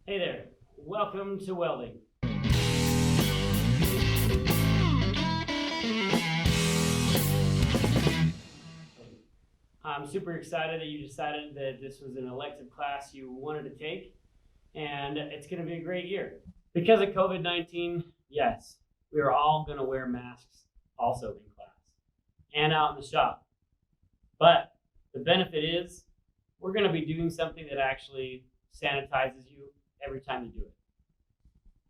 Hey there, welcome to welding. I'm super excited that you decided that this was an elective class you wanted to take, and it's going to be a great year. Because of COVID-19, yes, we are all going to wear masks also in class and out in the shop. But the benefit is we're going to be doing something that actually sanitizes you every time you do it.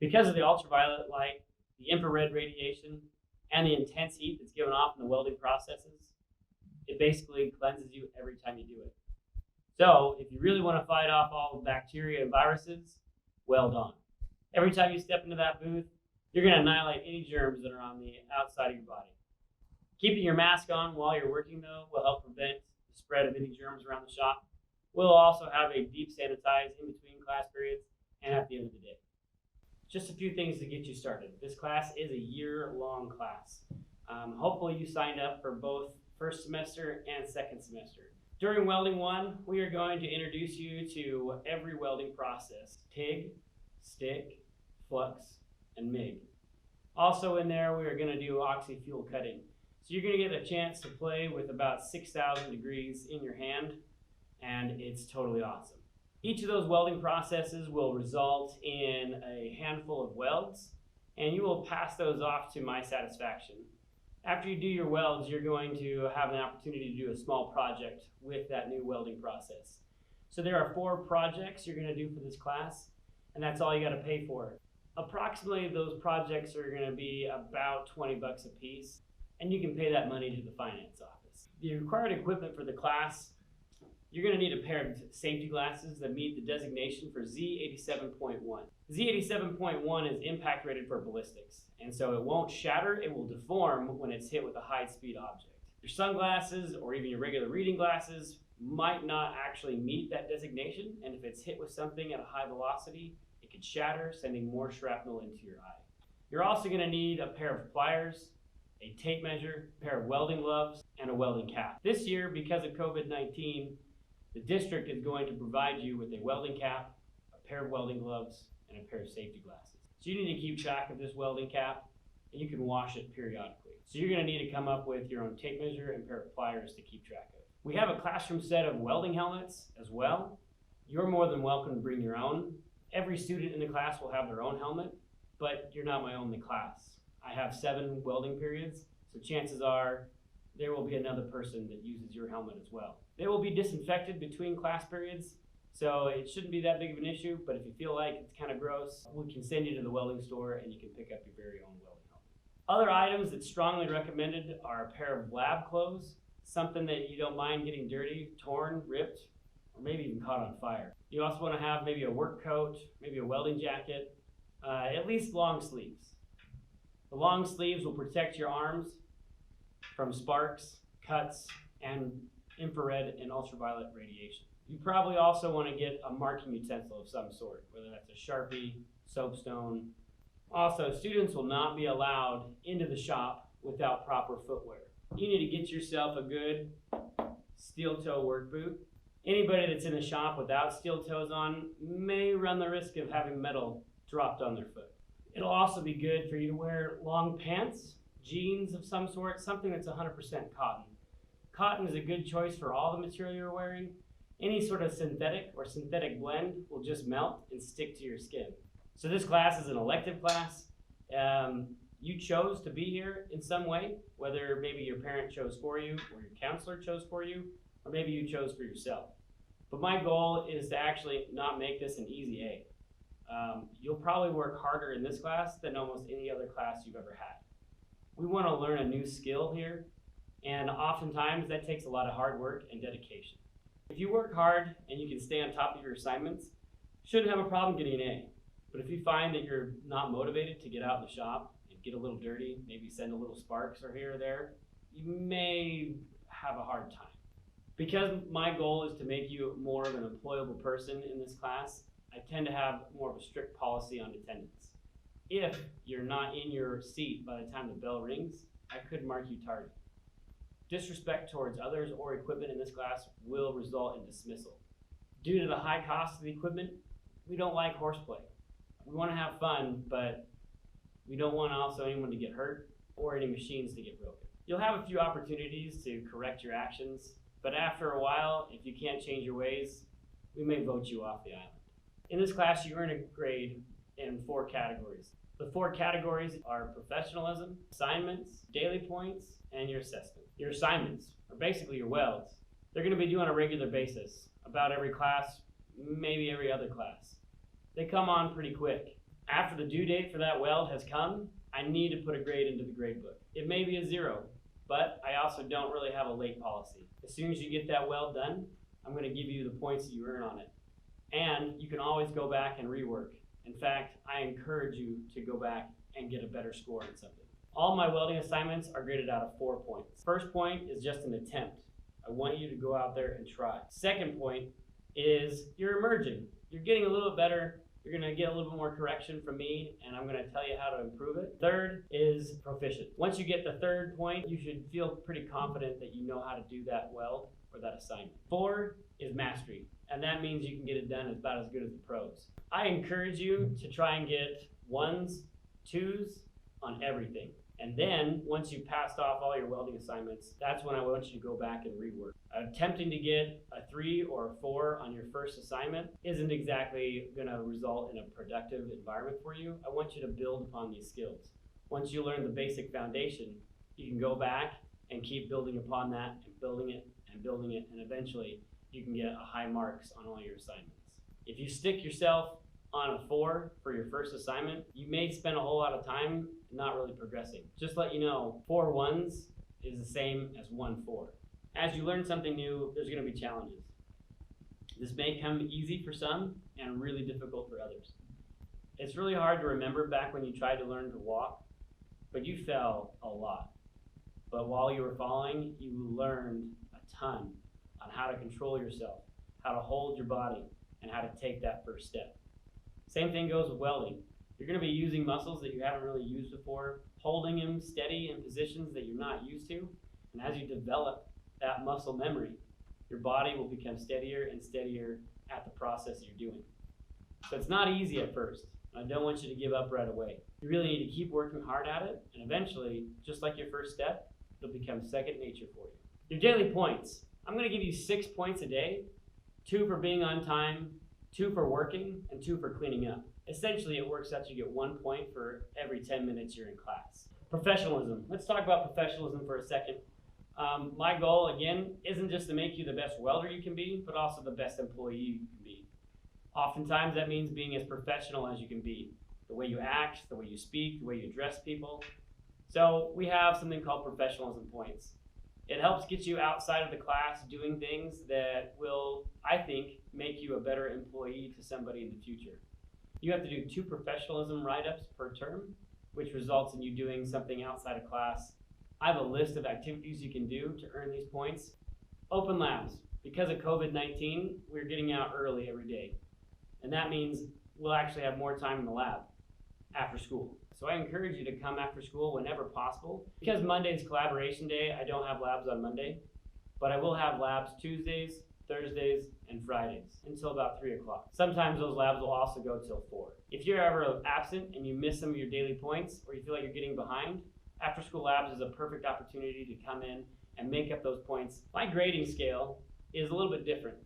Because of the ultraviolet light, the infrared radiation, and the intense heat that's given off in the welding processes, it basically cleanses you every time you do it. So if you really want to fight off all the bacteria and viruses, weld on. Every time you step into that booth, you're going to annihilate any germs that are on the outside of your body. Keeping your mask on while you're working, though, will help prevent the spread of any germs around the shop. We'll also have a deep sanitize in between class periods and at the end of the day. Just a few things to get you started. This class is a year-long class. Hopefully you signed up for both first semester and second semester. During Welding 1, we are going to introduce you to every welding process: TIG, stick, flux, and MIG. Also in there, we are going to do oxy-fuel cutting. So you're going to get a chance to play with about 6,000 degrees in your hand, and it's totally awesome. Each of those welding processes will result in a handful of welds, and you will pass those off to my satisfaction. After you do your welds, you're going to have an opportunity to do a small project with that new welding process. So there are 4 projects you're going to do for this class, and that's all you got to pay for. Approximately those projects are going to be about 20 bucks a piece, and you can pay that money to the finance office. The required equipment for the class: you're going to need a pair of safety glasses that meet the designation for Z87.1. Z87.1 is impact rated for ballistics, and so it won't shatter, it will deform when it's hit with a high-speed object. Your sunglasses or even your regular reading glasses might not actually meet that designation, and if it's hit with something at a high velocity, it could shatter, sending more shrapnel into your eye. You're also going to need a pair of pliers, a tape measure, a pair of welding gloves, and a welding cap. This year, because of COVID-19, the district is going to provide you with a welding cap, a pair of welding gloves, and a pair of safety glasses. So you need to keep track of this welding cap, and you can wash it periodically. So you're going to need to come up with your own tape measure and pair of pliers to keep track of. We have a classroom set of welding helmets as well. You're more than welcome to bring your own. Every student in the class will have their own helmet, but you're not my only class. I have 7 welding periods, so chances are there will be another person that uses your helmet as well. They will be disinfected between class periods, so it shouldn't be that big of an issue, but if you feel like it's kind of gross, we can send you to the welding store and you can pick up your very own welding helmet. Other items that's strongly recommended are a pair of lab clothes, something that you don't mind getting dirty, torn, ripped, or maybe even caught on fire. You also want to have maybe a work coat, maybe a welding jacket, at least long sleeves. The long sleeves will protect your arms from sparks, cuts, and infrared and ultraviolet radiation. You probably also want to get a marking utensil of some sort, whether that's a Sharpie, soapstone. Also, students will not be allowed into the shop without proper footwear. You need to get yourself a good steel toe work boot. Anybody that's in the shop without steel toes on may run the risk of having metal dropped on their foot. It'll also be good for you to wear long pants, jeans of some sort, something that's 100% cotton. Cotton is a good choice for all the material you're wearing. Any sort of synthetic or synthetic blend will just melt and stick to your skin. So this class is an elective class. You chose to be here in some way, whether maybe your parent chose for you or your counselor chose for you, or maybe you chose for yourself. But my goal is to actually not make this an easy A. You'll probably work harder in this class than almost any other class you've ever had. We want to learn a new skill here, and oftentimes that takes a lot of hard work and dedication. If you work hard and you can stay on top of your assignments, you shouldn't have a problem getting an A. But if you find that you're not motivated to get out in the shop and get a little dirty, maybe send a little sparks or here or there, you may have a hard time. Because my goal is to make you more of an employable person in this class, I tend to have more of a strict policy on attendance. If you're not in your seat by the time the bell rings, I could mark you tardy. Disrespect towards others or equipment in this class will result in dismissal. Due to the high cost of the equipment, we don't like horseplay. We want to have fun, but we don't want also anyone to get hurt or any machines to get broken. You'll have a few opportunities to correct your actions, but after a while, if you can't change your ways, we may vote you off the island. In this class, you earn a grade in 4 categories. The 4 categories are professionalism, assignments, daily points, and your assessment. Your assignments are basically your welds. They're going to be due on a regular basis, about every class, maybe every other class. They come on pretty quick. After the due date for that weld has come, I need to put a grade into the grade book. It may be a 0, but I also don't really have a late policy. As soon as you get that weld done, I'm going to give you the points that you earn on it. And you can always go back and rework. In fact, I encourage you to go back and get a better score on something. All my welding assignments are graded out of 4 points. First point is just an attempt. I want you to go out there and try. Second point is you're emerging. You're getting a little bit better. You're going to get a little bit more correction from me, and I'm going to tell you how to improve it. Third is proficient. Once you get the 3rd point, you should feel pretty confident that you know how to do that weld or that assignment. 4 is mastery, and that means you can get it done about as good as the pros. I encourage you to try and get 1s, 2s on everything. And then, once you've passed off all your welding assignments, that's when I want you to go back and rework. Attempting to get a 3 or a 4 on your first assignment isn't exactly going to result in a productive environment for you. I want you to build upon these skills. Once you learn the basic foundation, you can go back and keep building upon that and building it, and eventually you can get a high marks on all your assignments. If you stick yourself on a 4 for your first assignment, you may spend a whole lot of time not really progressing. Just let you know, 4 1s is the same as 1 4. As you learn something new, there's going to be challenges. This may come easy for some and really difficult for others. It's really hard to remember back when you tried to learn to walk, but you fell a lot. But while you were falling, you learned a ton on how to control yourself, how to hold your body, and how to take that first step. Same thing goes with welding. You're going to be using muscles that you haven't really used before, holding them steady in positions that you're not used to. And as you develop that muscle memory, your body will become steadier and steadier at the process you're doing. So it's not easy at first. I don't want you to give up right away. You really need to keep working hard at it, and eventually, just like your first step, it'll become second nature for you. Your daily points. I'm going to give you 6 points a day, 2 for being on time, 2 for working, and 2 for cleaning up. Essentially, it works out you get 1 point for every 10 minutes you're in class. Professionalism. Let's talk about professionalism for a second. My goal, again, isn't just to make you the best welder you can be, but also the best employee you can be. Oftentimes, that means being as professional as you can be. The way you act, the way you speak, the way you address people. So we have something called professionalism points. It helps get you outside of the class doing things that will, I think, make you a better employee to somebody in the future. You have to do 2 professionalism write-ups per term, which results in you doing something outside of class. I have a list of activities you can do to earn these points. Open labs. Because of COVID-19, we're getting out early every day. And that means we'll actually have more time in the lab after school. So I encourage you to come after school whenever possible. Because Monday's collaboration day, I don't have labs on Monday, but I will have labs Tuesdays, Thursdays, and Fridays until about 3 o'clock. Sometimes those labs will also go till 4. If you're ever absent and you miss some of your daily points, or you feel like you're getting behind, after school labs is a perfect opportunity to come in and make up those points. My grading scale is a little bit different.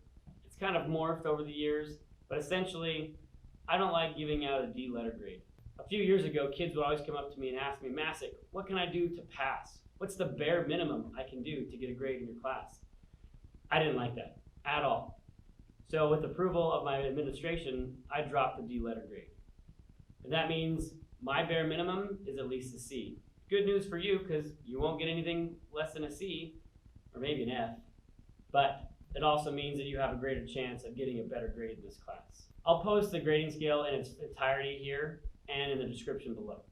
It's kind of morphed over the years, but essentially, I don't like giving out a D letter grade. A few years ago, kids would always come up to me and ask me, Masick, what can I do to pass? What's the bare minimum I can do to get a grade in your class? I didn't like that at all. So with approval of my administration, I dropped the D letter grade. And that means my bare minimum is at least a C. Good news for you, because you won't get anything less than a C, or maybe an F, but it also means that you have a greater chance of getting a better grade in this class. I'll post the grading scale in its entirety here and in the description below.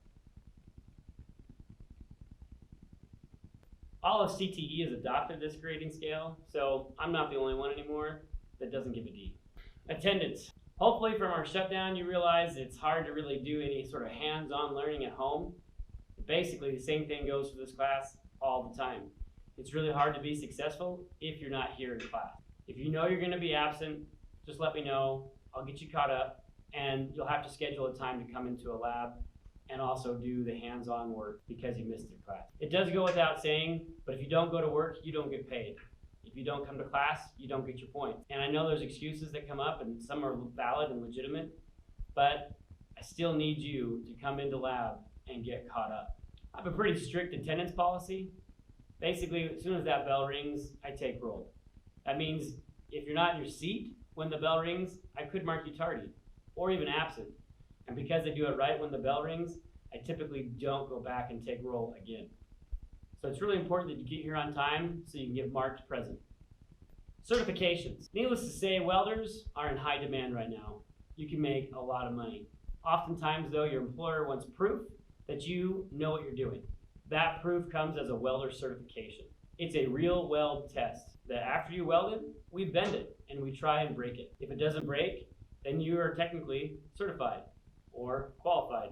All of CTE has adopted this grading scale, so I'm not the only one anymore that doesn't give a D. Attendance. Hopefully from our shutdown you realize it's hard to really do any sort of hands-on learning at home. Basically, the same thing goes for this class all the time. It's really hard to be successful if you're not here in class. If you know you're going to be absent, just let me know. I'll get you caught up. and you'll have to schedule a time to come into a lab and also do the hands-on work because you missed the class. It does go without saying, but if you don't go to work, you don't get paid. If you don't come to class, you don't get your points. And I know there's excuses that come up, and some are valid and legitimate, but I still need you to come into lab and get caught up. I have a pretty strict attendance policy. Basically, as soon as that bell rings, I take roll. That means if you're not in your seat when the bell rings, I could mark you tardy or even absent. And because I do it right when the bell rings, I typically don't go back and take roll again. So it's really important that you get here on time so you can get marked present. Certifications. Needless to say, welders are in high demand right now. You can make a lot of money. Oftentimes though, your employer wants proof that you know what you're doing. That proof comes as a welder certification. It's a real weld test that after you weld it, we bend it and we try and break it. If it doesn't break, then you are technically certified or qualified,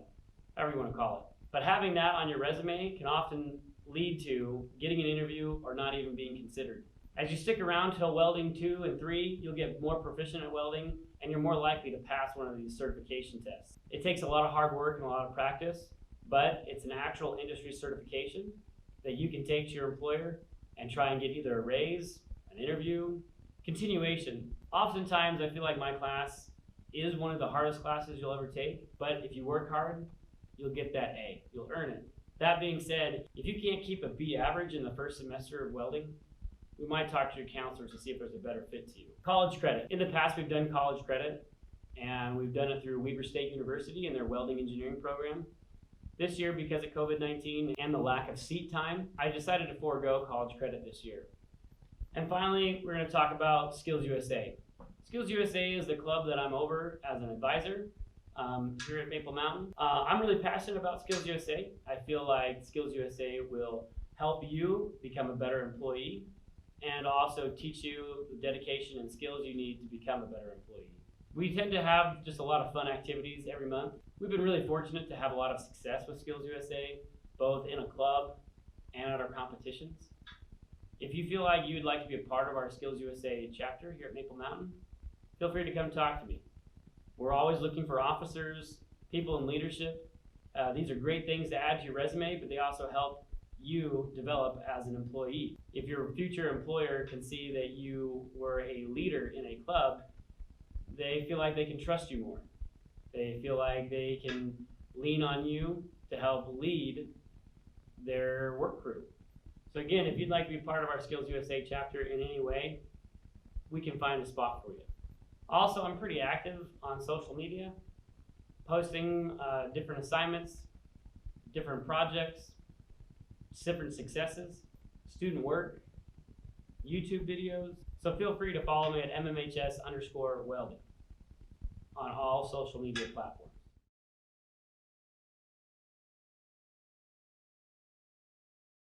however you want to call it. But having that on your resume can often lead to getting an interview or not even being considered. As you stick around till welding 2 and 3, you'll get more proficient at welding and you're more likely to pass one of these certification tests. It takes a lot of hard work and a lot of practice, but it's an actual industry certification that you can take to your employer and try and get either a raise, an interview, continuation. Oftentimes I feel like my class is one of the hardest classes you'll ever take, but if you work hard, you'll get that A, you'll earn it. That being said, if you can't keep a B average in the first semester of welding, we might talk to your counselors to see if there's a better fit to you. College credit. In the past, we've done college credit, and we've done it through Weber State University and their welding engineering program. This year, because of COVID-19 and the lack of seat time, I decided to forego college credit this year. And finally, we're going to talk about Skills USA. Skills USA is the club that I'm over as an advisor here at Maple Mountain. I'm really passionate about Skills USA. I feel like Skills USA will help you become a better employee and also teach you the dedication and skills you need to become a better employee. We tend to have just a lot of fun activities every month. We've been really fortunate to have a lot of success with Skills USA, both in a club and at our competitions. If you feel like you'd like to be a part of our Skills USA chapter here at Maple Mountain, feel free to come talk to me. We're always looking for officers, people in leadership. These are great things to add to your resume, but they also help you develop as an employee. If your future employer can see that you were a leader in a club, they feel like they can trust you more. They feel like they can lean on you to help lead their work crew. So again, if you'd like to be part of our Skills USA chapter in any way, we can find a spot for you. Also, I'm pretty active on social media, posting different assignments, different projects, different successes, student work, YouTube videos. So feel free to follow me at MMHS_welding on all social media platforms.